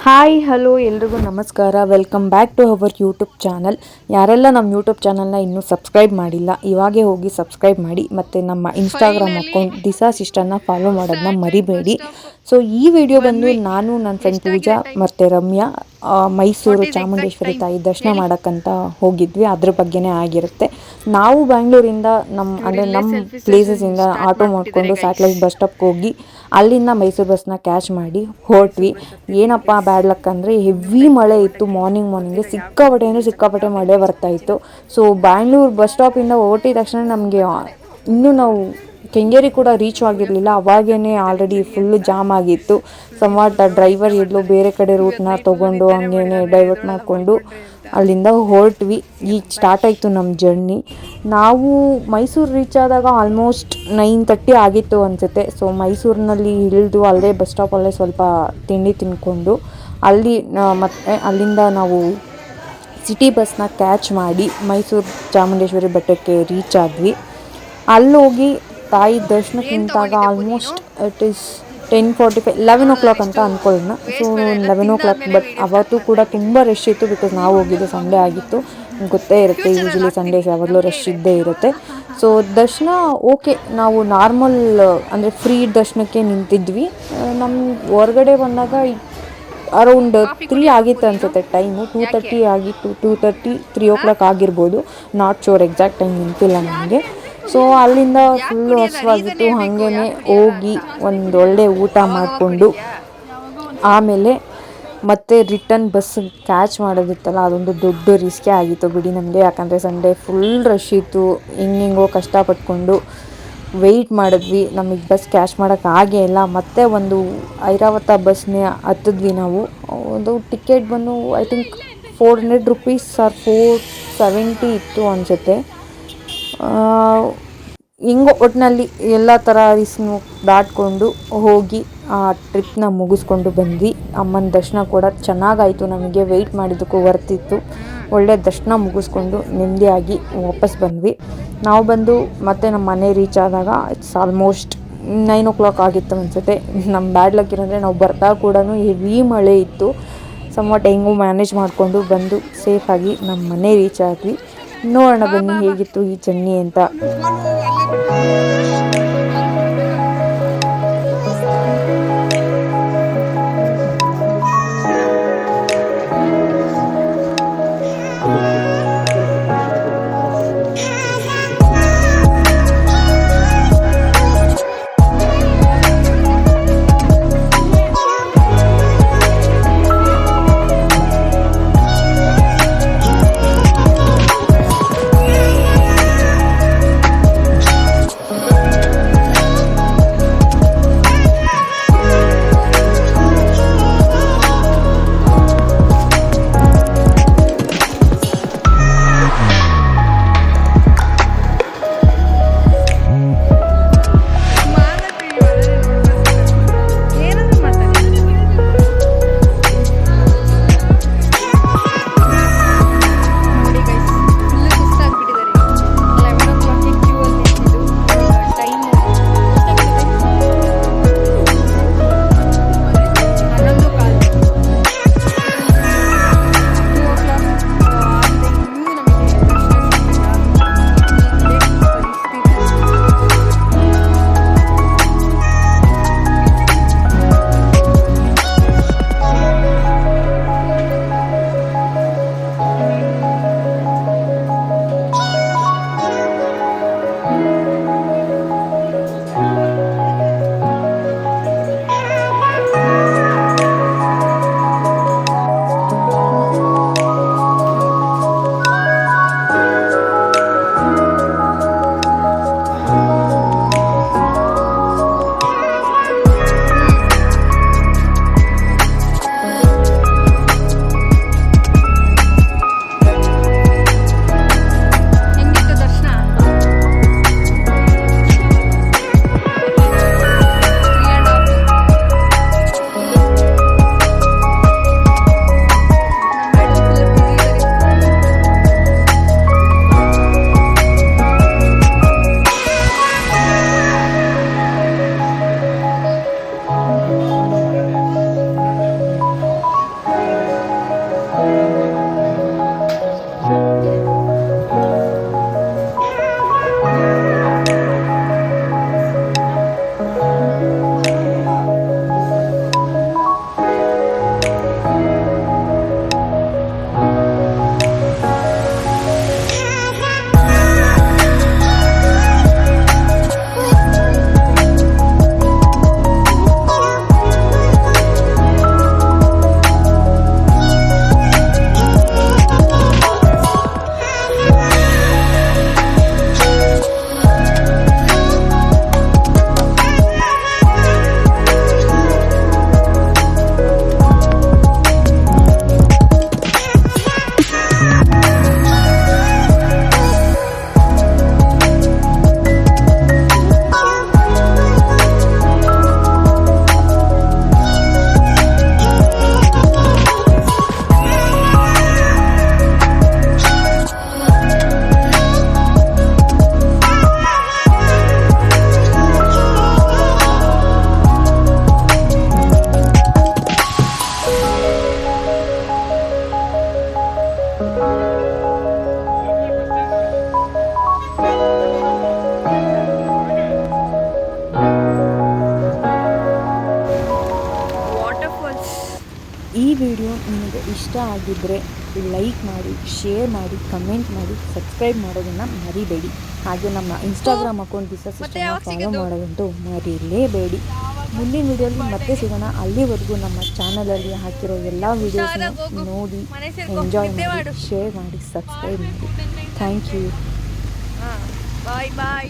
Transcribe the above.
Hi hello ಎಲ್ರಿಗೂ ನಮಸ್ಕಾರ. Welcome back to our YouTube channel. ಯಾರೆಲ್ಲ ನಮ್ಮ ಯೂಟ್ಯೂಬ್ ಚಾನಲ್ನ ಇನ್ನೂ ಸಬ್ಸ್ಕ್ರೈಬ್ ಮಾಡಿಲ್ಲ, ಇವಾಗೇ ಹೋಗಿ ಸಬ್ಸ್ಕ್ರೈಬ್ ಮಾಡಿ. ಮತ್ತು ನಮ್ಮ ಇನ್ಸ್ಟಾಗ್ರಾಮ್ ಅಕೌಂಟ್ ದಿಸಾ ಸಿಸ್ಟರ್ನ ಫಾಲೋ ಮಾಡೋದನ್ನ ಮರಿಬೇಡಿ. ಸೊ ಈ ವಿಡಿಯೋ ಬಂದು ನಾನು ನನ್ನ ಫ್ರೆಂಡ್ ಪೂಜಾ ಮತ್ತು ರಮ್ಯಾ ಮೈಸೂರು ಚಾಮುಂಡೇಶ್ವರಿ ತಾಯಿ ದರ್ಶನ ಮಾಡೋಕ್ಕಂತ ಹೋಗಿದ್ವಿ. ಅದ್ರ ಬಗ್ಗೆನೇ ಆಗಿರುತ್ತೆ. ನಾವು ಬ್ಯಾಂಗ್ಳೂರಿಂದ ನಮ್ಮ ಪ್ಲೇಸಸ್ಸಿಂದ ಆಟೋ ಮಾಡಿಕೊಂಡು ಸ್ಯಾಟಲೈಟ್ ಬಸ್ ಸ್ಟಾಪ್ಗೆ ಹೋಗಿ ಅಲ್ಲಿಂದ ಮೈಸೂರು ಬಸ್ನ ಕ್ಯಾಚ್ ಮಾಡಿ ಹೊರಟ್ವಿ. ಏನಪ್ಪ ಬ್ಯಾಡ್ ಲಕ್ ಅಂದರೆ ಹೆವಿ ಮಳೆ ಇತ್ತು. ಮಾರ್ನಿಂಗ್ಗೆ ಸಿಕ್ಕಾಪಟ್ಟೆ ಮಳೆ ಬರ್ತಾಯಿತ್ತು. ಸೊ ಬ್ಯಾಂಗ್ಳೂರು ಬಸ್ ಸ್ಟಾಪಿಂದ ಹೊರಟಿದ ತಕ್ಷಣ ನಮಗೆ ಇನ್ನೂ ನಾವು ಕೆಂಗೇರಿ ಕೂಡ ರೀಚ್ ಆಗಿರಲಿಲ್ಲ. ಅವಾಗೇ ಆಲ್ರೆಡಿ ಫುಲ್ಲು ಜಾಮ್ ಆಗಿತ್ತು. ಸಂವಾಟ ಡ್ರೈವರ್ ಎಲ್ಲೋ ಬೇರೆ ಕಡೆ ರೂಟ್ನ ತೊಗೊಂಡು ಹಂಗೇನೆ ಡೈವರ್ಟ್ ಮಾಡಿಕೊಂಡು ಅಲ್ಲಿಂದ ಹೊರಟ್ವಿ. ಈಗ ಸ್ಟಾರ್ಟ್ ಆಯಿತು ನಮ್ಮ ಜರ್ನಿ. ನಾವು ಮೈಸೂರು ರೀಚ್ ಆದಾಗ ಆಲ್ಮೋಸ್ಟ್ 9:30 ಆಗಿತ್ತು ಅನಿಸುತ್ತೆ. ಸೊ ಮೈಸೂರಿನಲ್ಲಿ ಇಳಿದು ಅಲ್ಲೇ ಬಸ್ ಸ್ಟಾಪಲ್ಲೇ ಸ್ವಲ್ಪ ತಿಂಡಿ ತಿಂದ್ಕೊಂಡು ಮತ್ತೆ ಅಲ್ಲಿಂದ ನಾವು ಸಿಟಿ ಬಸ್ನ ಕ್ಯಾಚ್ ಮಾಡಿ ಮೈಸೂರು ಚಾಮುಂಡೇಶ್ವರಿ ಬೆಟ್ಟಕ್ಕೆ ರೀಚ್ ಆದ್ವಿ. ಅಲ್ಲೋಗಿ ತಾಯಿ ದರ್ಶನಕ್ಕೆ ನಿಂತಾಗ ಆಲ್ಮೋಸ್ಟ್ ಇಟ್ ಈಸ್ 10:45 11 o'clock ಅಂತ ಅಂದ್ಕೊಳ್ಳೋಣ. So 11 o'clock. ಬಟ್ ಅವತ್ತು ಕೂಡ ತುಂಬ ರಶ್ ಇತ್ತು. ಬಿಕಾಸ್ ನಾವು ಹೋಗಿದ್ದು ಸಂಡೇ ಆಗಿತ್ತು. ಗೊತ್ತೇ ಇರುತ್ತೆ, ಯೂಶ್ವಲಿ ಸಂಡೇಸ್ ಯಾವಾಗಲೂ ರಶ್ ಇದ್ದೇ ಇರುತ್ತೆ. ಸೊ ದರ್ಶನ ಓಕೆ, ನಾವು ನಾರ್ಮಲ್ ಅಂದರೆ ಫ್ರೀ ದರ್ಶನಕ್ಕೆ ನಿಂತಿದ್ವಿ. ನಮ್ಮ ಹೊರಗಡೆ ಬಂದಾಗ ಅರೌಂಡ್ 3 ಆಗಿತ್ತು ಅನಿಸುತ್ತೆ ಟೈಮು. 2:30 ಆಗಿತ್ತು, 2:30 3 o'clock ಆಗಿರ್ಬೋದು. ನಾಟ್ ಶೋರ್, ಎಕ್ಸಾಕ್ಟ್ ಟೈಮ್ ನಿಂತಿಲ್ಲ ನನಗೆ. ಸೊ ಅಲ್ಲಿಂದ ಫುಲ್ಲು ಹಸುವಾಗಿತ್ತು. ಹಾಗೇ ಹೋಗಿ ಒಂದೊಳ್ಳೆ ಊಟ ಮಾಡಿಕೊಂಡು ಆಮೇಲೆ ಮತ್ತೆ ರಿಟರ್ನ್ ಬಸ್ ಕ್ಯಾಚ್ ಮಾಡೋದಿತ್ತಲ್ಲ, ಅದೊಂದು ದೊಡ್ಡ ರಿಸ್ಕೇ ಆಗಿತ್ತು ಬಿಡಿ ನಮಗೆ. ಯಾಕಂದರೆ ಸಂಡೇ ಫುಲ್ ರಶ್ ಇತ್ತು. ಹೆಂಗೋ ಕಷ್ಟಪಟ್ಕೊಂಡು ವೆಯ್ಟ್ ಮಾಡಿದ್ವಿ. ನಮಗೆ ಬಸ್ ಕ್ಯಾಚ್ ಮಾಡೋಕ್ಕಾಗೇ ಇಲ್ಲ. ಮತ್ತೆ ಒಂದು ಐರಾವತ ಬಸ್ನೇ ಹತ್ತಿದ್ವಿ ನಾವು. ಒಂದು ಟಿಕೆಟ್ ಬಂದು ಐ ಥಿಂಕ್ 400 rupees ಆರ್ 470 ಇತ್ತು ಅನಿಸುತ್ತೆ. ಹಿಂಗೋ ಒಟ್ಟಿನಲ್ಲಿ ಎಲ್ಲ ಥರ ರಿಸ್ಕ್ನು ದಾಟ್ಕೊಂಡು ಹೋಗಿ ಆ ಟ್ರಿಪ್ನ ಮುಗಿಸ್ಕೊಂಡು ಬಂದ್ವಿ. ಅಮ್ಮನ ದರ್ಶನ ಕೂಡ ಚೆನ್ನಾಗಾಯಿತು. ನಮಗೆ ವೆಯ್ಟ್ ಮಾಡಿದ್ದಕ್ಕೂ ವರ್ತಿತ್ತು. ಒಳ್ಳೆ ದರ್ಶನ ಮುಗಿಸ್ಕೊಂಡು ನೆಮ್ಮದಿಯಾಗಿ ವಾಪಸ್ ಬಂದ್ವಿ. ನಾವು ಬಂದು ಮತ್ತೆ ನಮ್ಮ ಮನೆ ರೀಚ್ ಆದಾಗ ಇಟ್ಸ್ ಆಲ್ಮೋಸ್ಟ್ 9 o'clock ಆಗಿತ್ತು ಅನಿಸುತ್ತೆ. ನಮ್ಮ ಬ್ಯಾಡ್ ಲಕ್ ಏನಂದರೆ ನಾವು ಬರ್ತಾ ಕೂಡ ಹೆವಿ ಮಳೆ ಇತ್ತು. ಸಂವಾಟ್ ಹೆಂಗೂ ಮ್ಯಾನೇಜ್ ಮಾಡಿಕೊಂಡು ಬಂದು ಸೇಫಾಗಿ ನಮ್ಮ ಮನೆ ರೀಚ್ ಆದ್ವಿ. ನೋಡೋಣ ಬನ್ನಿ ಹೇಗಿತ್ತು ಈ ಜರ್ನಿ ಅಂತ. ವಿಡಿಯೋ ನಿಮಗೆ ಇಷ್ಟ ಆಗಿದ್ದರೆ ಲೈಕ್ ಮಾಡಿ, ಶೇರ್ ಮಾಡಿ, ಕಮೆಂಟ್ ಮಾಡಿ, ಸಬ್ಸ್ಕ್ರೈಬ್ ಮಾಡೋದನ್ನು ಮರಿಬೇಡಿ. ಹಾಗೆ ನಮ್ಮ ಇನ್ಸ್ಟಾಗ್ರಾಮ್ ಅಕೌಂಟ್ ದಿಸ ಸಿಸ್ಟಮ್ನ ಫಾಲೋ ಮಾಡೋದಂತೂ ಮರಿಲೇಬೇಡಿ. ಮುಂದಿನ ವಿಡಿಯೋಲಿ ಮತ್ತೆ ಸಿಗೋಣ. ಅಲ್ಲಿವರೆಗೂ ನಮ್ಮ ಚಾನಲಲ್ಲಿ ಹಾಕಿರೋ ಎಲ್ಲ ವಿಡಿಯೋಸ್ನ ನೋಡಿ ಎಂಜಾಯ್ ಮಾಡಿ, ಶೇರ್ ಮಾಡಿ, ಸಬ್ಸ್ಕ್ರೈಬ್ ಮಾಡಿ. Thank you. Bye bye.